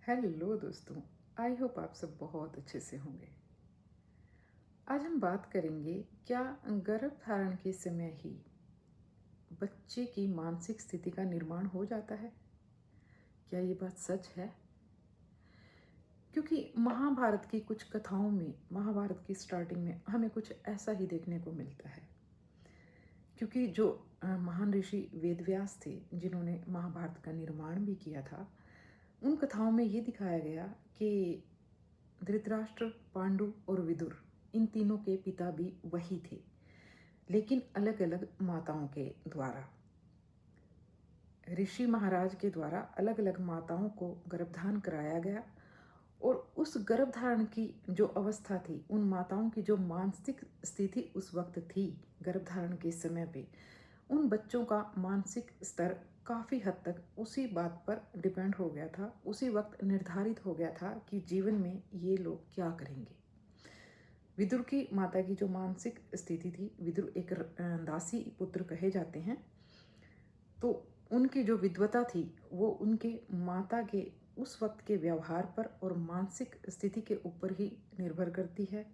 Hello दोस्तों। I hope आप सब बहुत अच्छे से होंगे। आज हम बात करेंगे, क्या गर्भ धारण के समय ही बच्चे की मानसिक स्थिति का निर्माण हो जाता है? क्या ये बात सच है? क्योंकि महाभारत की कुछ कथाओं में, महाभारत की स्टार्टिंग में हमें कुछ ऐसा ही देखने को मिलता है। क्योंकि जो महान ऋषि वेदव्यास थे, जिन्होंने महाभारत का निर्माण भी किया था, उन कथाओं में ये दिखाया गया कि धृतराष्ट्र, पांडु और विदुर, इन तीनों के पिता भी वही थे, लेकिन अलग अलग माताओं के द्वारा। ऋषि महाराज के द्वारा अलग अलग माताओं को गर्भधारण कराया गया, और उस गर्भधारण की जो अवस्था थी, उन माताओं की जो मानसिक स्थिति उस वक्त थी गर्भधारण के समय पे, उन बच्चों का मानसिक स्तर काफ़ी हद तक उसी बात पर डिपेंड हो गया था, उसी वक्त निर्धारित हो गया था कि जीवन में ये लोग क्या करेंगे। विदुर की माता की जो मानसिक स्थिति थी, विदुर एक दासी पुत्र कहे जाते हैं, तो उनकी जो विद्वता थी वो उनके माता के उस वक्त के व्यवहार पर और मानसिक स्थिति के ऊपर ही निर्भर करती है।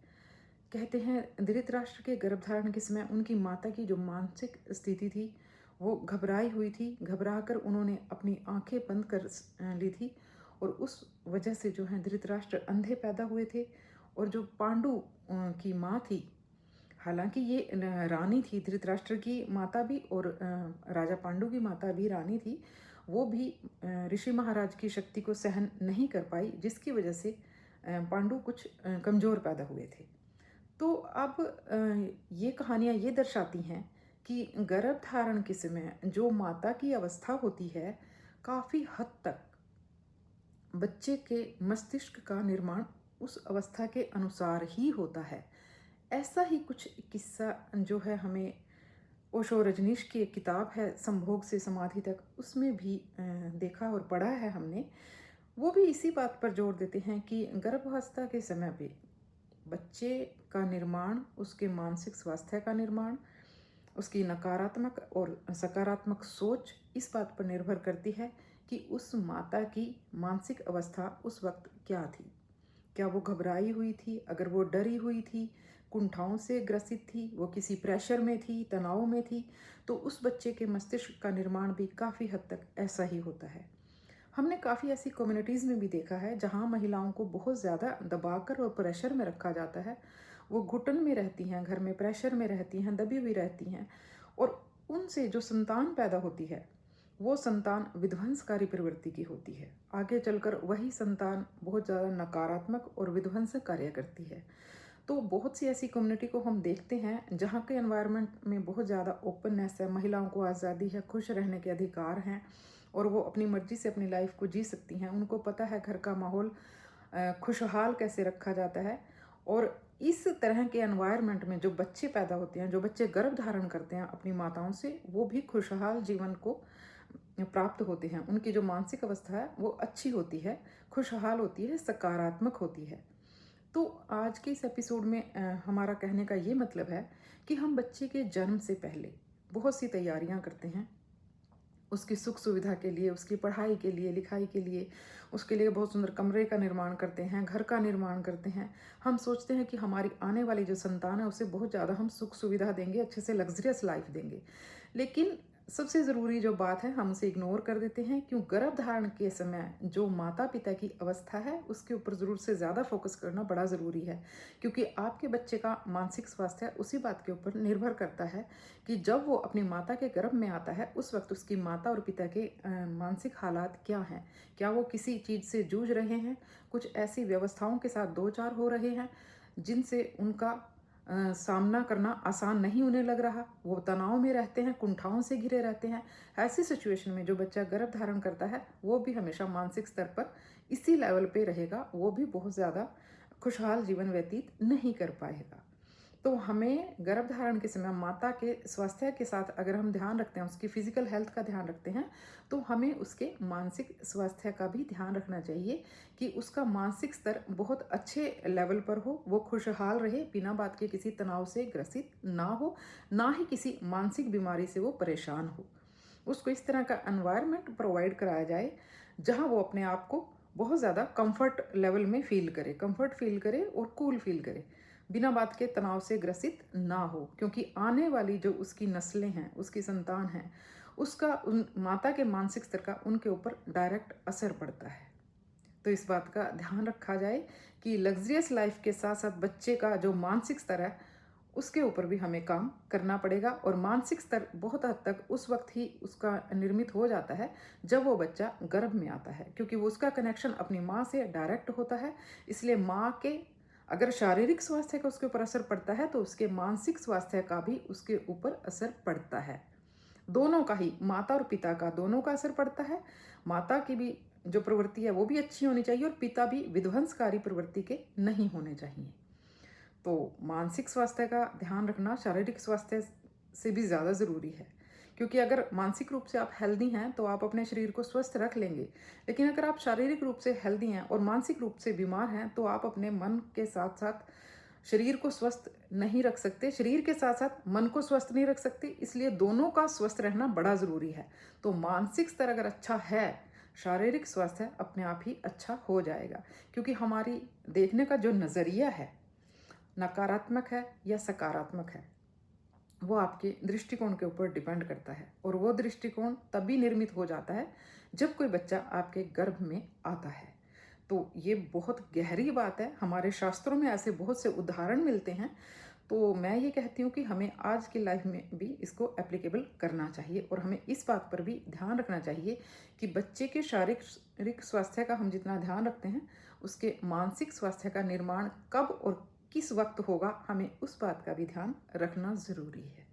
कहते हैं धृतराष्ट्र के गर्भधारण के समय उनकी माता की जो मानसिक स्थिति थी वो घबराई हुई थी, घबरा कर उन्होंने अपनी आंखें बंद कर ली थी, और उस वजह से जो है धृतराष्ट्र अंधे पैदा हुए थे। और जो पांडु की माँ थी, हालांकि ये रानी थी, धृतराष्ट्र की माता भी और राजा पांडु की माता भी रानी थी, वो भी ऋषि महाराज की शक्ति को सहन नहीं कर पाई, जिसकी वजह से पांडु कुछ कमज़ोर पैदा हुए थे। तो अब ये कहानियाँ ये दर्शाती हैं कि गर्भ धारण के समय जो माता की अवस्था होती है, काफ़ी हद तक बच्चे के मस्तिष्क का निर्माण उस अवस्था के अनुसार ही होता है। ऐसा ही कुछ किस्सा जो है हमें ओशो रजनीश की एक किताब है संभोग से समाधि तक, उसमें भी देखा और पढ़ा है हमने। वो भी इसी बात पर जोर देते हैं कि गर्भावस्था के समय पे बच्चे का निर्माण, उसके मानसिक स्वास्थ्य का निर्माण, उसकी नकारात्मक और सकारात्मक सोच इस बात पर निर्भर करती है कि उस माता की मानसिक अवस्था उस वक्त क्या थी। क्या वो घबराई हुई थी? अगर वो डरी हुई थी, कुंठाओं से ग्रसित थी, वो किसी प्रेशर में थी, तनाव में थी, तो उस बच्चे के मस्तिष्क का निर्माण भी काफ़ी हद तक ऐसा ही होता है। हमने काफ़ी ऐसी कम्युनिटीज़ में भी देखा है जहाँ महिलाओं को बहुत ज़्यादा दबाकर और प्रेशर में रखा जाता है। वो घुटन में रहती हैं, घर में प्रेशर में रहती हैं, दबी हुई रहती हैं, और उनसे जो संतान पैदा होती है वो संतान विध्वंसकारी प्रवृत्ति की होती है। आगे चलकर वही संतान बहुत ज़्यादा नकारात्मक और विध्वंसक कार्य करती है। तो बहुत सी ऐसी कम्युनिटी को हम देखते हैं जहाँ के एनवायरनमेंट में बहुत ज़्यादा ओपननेस है, महिलाओं को आज़ादी है, खुश रहने के अधिकार हैं, और वो अपनी मर्जी से अपनी लाइफ को जी सकती हैं। उनको पता है घर का माहौल खुशहाल कैसे रखा जाता है। और इस तरह के एनवायरनमेंट में जो बच्चे पैदा होते हैं, जो बच्चे गर्भ धारण करते हैं अपनी माताओं से, वो भी खुशहाल जीवन को प्राप्त होते हैं। उनकी जो मानसिक अवस्था है वो अच्छी होती है, खुशहाल होती है, सकारात्मक होती है। तो आज के इस एपिसोड में हमारा कहने का ये मतलब है कि हम बच्चे के जन्म से पहले बहुत सी तैयारियां करते हैं, उसकी सुख सुविधा के लिए, उसकी पढ़ाई के लिए, लिखाई के लिए, उसके लिए बहुत सुंदर कमरे का निर्माण करते हैं, घर का निर्माण करते हैं। हम सोचते हैं कि हमारी आने वाली जो संतान है उसे बहुत ज़्यादा हम सुख सुविधा देंगे, अच्छे से लग्जरियस लाइफ देंगे। लेकिन सबसे ज़रूरी जो बात है हम उसे इग्नोर कर देते हैं। क्यों? गर्भ धारण के समय जो माता पिता की अवस्था है उसके ऊपर ज़रूरत से ज़्यादा फोकस करना बड़ा ज़रूरी है, क्योंकि आपके बच्चे का मानसिक स्वास्थ्य उसी बात के ऊपर निर्भर करता है कि जब वो अपनी माता के गर्भ में आता है उस वक्त उसकी माता और पिता के मानसिक हालात क्या हैं। क्या वो किसी चीज़ से जूझ रहे हैं, कुछ ऐसी व्यवस्थाओं के साथ दो चार हो रहे हैं जिनसे उनका सामना करना आसान नहीं उन्हें लग रहा, वो तनाव में रहते हैं, कुंठाओं से घिरे रहते हैं। ऐसी सिचुएशन में जो बच्चा गर्भ धारण करता है वो भी हमेशा मानसिक स्तर पर इसी लेवल पे रहेगा, वो भी बहुत ज़्यादा खुशहाल जीवन व्यतीत नहीं कर पाएगा। तो हमें गर्भ धारण के समय माता के स्वास्थ्य के साथ अगर हम ध्यान रखते हैं, उसकी फिजिकल हेल्थ का ध्यान रखते हैं, तो हमें उसके मानसिक स्वास्थ्य का भी ध्यान रखना चाहिए कि उसका मानसिक स्तर बहुत अच्छे लेवल पर हो, वो खुशहाल रहे, बिना बात के किसी तनाव से ग्रसित ना हो, ना ही किसी मानसिक बीमारी से वो परेशान हो। उसको इस तरह का एनवायरनमेंट प्रोवाइड कराया जाए जहाँ वो अपने आप को बहुत ज़्यादा कंफर्ट लेवल में फ़ील करे, कंफर्ट फ़ील करे और कूल फ़ील करे, बिना बात के तनाव से ग्रसित ना हो, क्योंकि आने वाली जो उसकी नस्लें हैं, उसकी संतान है, उसका उन माता के मानसिक स्तर का उनके ऊपर डायरेक्ट असर पड़ता है। तो इस बात का ध्यान रखा जाए कि लग्ज़रियस लाइफ़ के साथ-साथ बच्चे का जो मानसिक स्तर है, उसके ऊपर भी हमें काम करना पड़ेगा, और मानसिक स्तर बहुत हद तक उस वक्त ही उसका निर्मित हो जाता है जब वो बच्चा गर्भ में आता है, क्योंकि वो उसका कनेक्शन अपनी माँ से डायरेक्ट होता है। इसलिए माँ के अगर शारीरिक स्वास्थ्य का उसके ऊपर असर पड़ता है, तो उसके मानसिक स्वास्थ्य का भी उसके ऊपर असर पड़ता है। दोनों का ही, माता और पिता का, दोनों का असर पड़ता है। माता की भी जो प्रवृत्ति है वो भी अच्छी होनी चाहिए, और पिता भी विध्वंसकारी प्रवृत्ति के नहीं होने चाहिए। तो मानसिक स्वास्थ्य का ध्यान रखना शारीरिक स्वास्थ्य से भी ज़्यादा ज़रूरी है, क्योंकि अगर मानसिक रूप से आप हेल्दी हैं तो आप अपने शरीर को स्वस्थ रख लेंगे, लेकिन अगर आप शारीरिक रूप से हेल्दी हैं और मानसिक रूप से बीमार हैं तो आप अपने मन के साथ साथ शरीर को स्वस्थ नहीं रख सकते, शरीर के साथ साथ मन को स्वस्थ नहीं रख सकते। इसलिए दोनों का स्वस्थ रहना बड़ा ज़रूरी है। तो मानसिक स्तर अगर अच्छा है, शारीरिक स्वास्थ्य अपने आप ही अच्छा हो जाएगा, क्योंकि हमारी देखने का जो नज़रिया है, नकारात्मक है या सकारात्मक है, वो आपके दृष्टिकोण के ऊपर डिपेंड करता है, और वो दृष्टिकोण तभी निर्मित हो जाता है जब कोई बच्चा आपके गर्भ में आता है। तो ये बहुत गहरी बात है, हमारे शास्त्रों में ऐसे बहुत से उदाहरण मिलते हैं। तो मैं ये कहती हूँ कि हमें आज की लाइफ में भी इसको एप्लीकेबल करना चाहिए, और हमें इस बात पर भी ध्यान रखना चाहिए कि बच्चे के शारीरिक स्वास्थ्य का हम जितना ध्यान रखते हैं, उसके मानसिक स्वास्थ्य का निर्माण कब और किस वक्त होगा, हमें उस बात का भी ध्यान रखना ज़रूरी है।